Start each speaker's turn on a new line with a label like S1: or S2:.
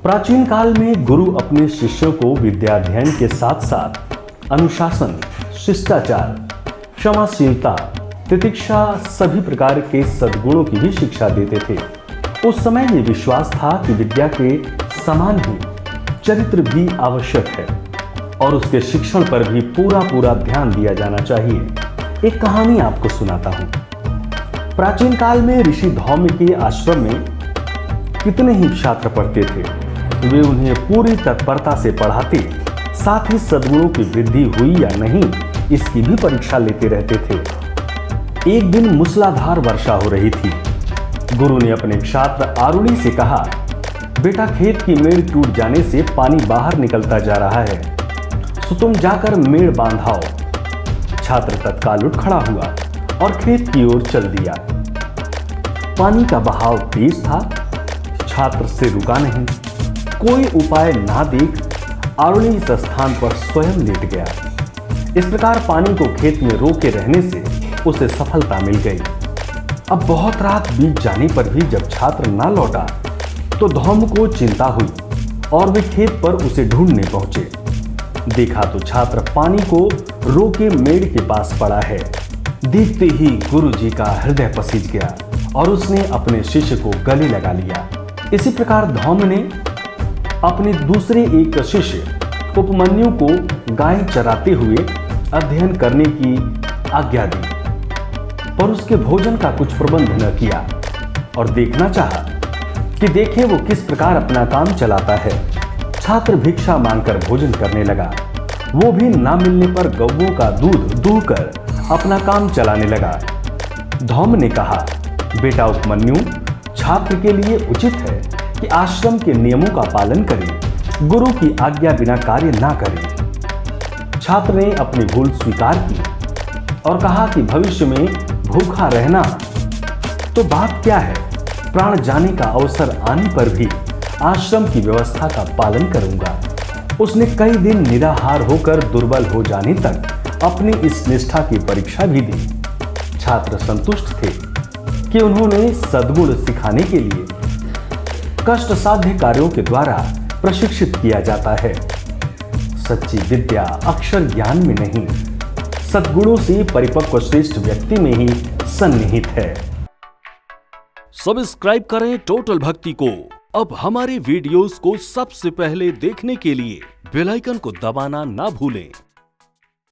S1: प्राचीन काल में गुरु अपने शिष्यों को विद्याध्ययन के साथ साथ अनुशासन, शिष्टाचार, क्षमाशीलता, तितिक्षा, सभी प्रकार के सद्गुणों की भी शिक्षा देते थे। उस समय ये विश्वास था कि विद्या के समान ही चरित्र भी आवश्यक है और उसके शिक्षण पर भी पूरा ध्यान दिया जाना चाहिए। एक कहानी आपको सुनाता हूं। प्राचीन काल में ऋषि धौम्य के आश्रम में कितने ही छात्र पढ़ते थे। वे उन्हें पूरी तत्परता से पढ़ाते, साथ ही सद्गुणों की वृद्धि हुई या नहीं इसकी भी परीक्षा लेते रहते थे। एक दिन मूसलाधार वर्षा हो रही थी। गुरु ने अपने छात्र आरुणि से कहा, बेटा खेत की मेड़ टूट जाने से पानी बाहर निकलता जा रहा है, तो तुम जाकर मेड़ बांधाओ। छात्र तत्काल उठ खड़ा हुआ और खेत की ओर चल दिया। पानी का बहाव तेज था, छात्र से रुका नहीं। कोई उपाय ना देख आरुणि इस स्थान पर स्वयं लेट गया। इस प्रकार पानी को खेत में रोके रहने से उसे सफलता मिल गई। अब बहुत रात बीत जाने पर भी जब छात्र ना लौटा तो धौम्य को चिंता हुई और वे खेत पर उसे ढूंढने पहुंचे। देखा तो छात्र पानी को रोके मेड़ के पास पड़ा है। देखते ही गुरुजी का हृदय पसीज गया और उसने अपने शिष्य को गले लगा लिया। इसी प्रकार धौम्य ने अपने दूसरे एक शिष्य उपमन्यु को गाय चराते हुए अध्ययन करने की आज्ञा दी, पर उसके भोजन का कुछ प्रबंध न किया और देखना चाहा कि देखे वो किस प्रकार अपना काम चलाता है। छात्र भिक्षा मांगकर भोजन करने लगा। वो भी ना मिलने पर गौओं का दूध दूहकर अपना काम चलाने लगा। धौम्य ने कहा, बेटा उपमन्यु, छात्र के लिए उचित है कि आश्रम के नियमों का पालन करे, गुरु की आज्ञा बिना कार्य ना करे। छात्र ने अपनी भूल स्वीकार की और कहा कि भविष्य में भूखा रहना तो बात क्या है, प्राण जाने का अवसर आने पर भी आश्रम की व्यवस्था का पालन करूंगा। उसने कई दिन निराहार होकर दुर्बल हो जाने तक अपनी इस निष्ठा की परीक्षा भी दी। छात्र संतुष्ट थे कि उन्होंने सद्गुण सिखाने के लिए कष्ट साध्य कार्यों के द्वारा प्रशिक्षित किया जाता है। सच्ची विद्या अक्षर ज्ञान में नहीं, सद्गुणों से परिपक्व श्रेष्ठ व्यक्ति में ही सन्निहित है।
S2: सब्सक्राइब करें टोटल भक्ति को। अब हमारे वीडियोस को सबसे पहले देखने के लिए बेल आइकन को दबाना ना भूलें।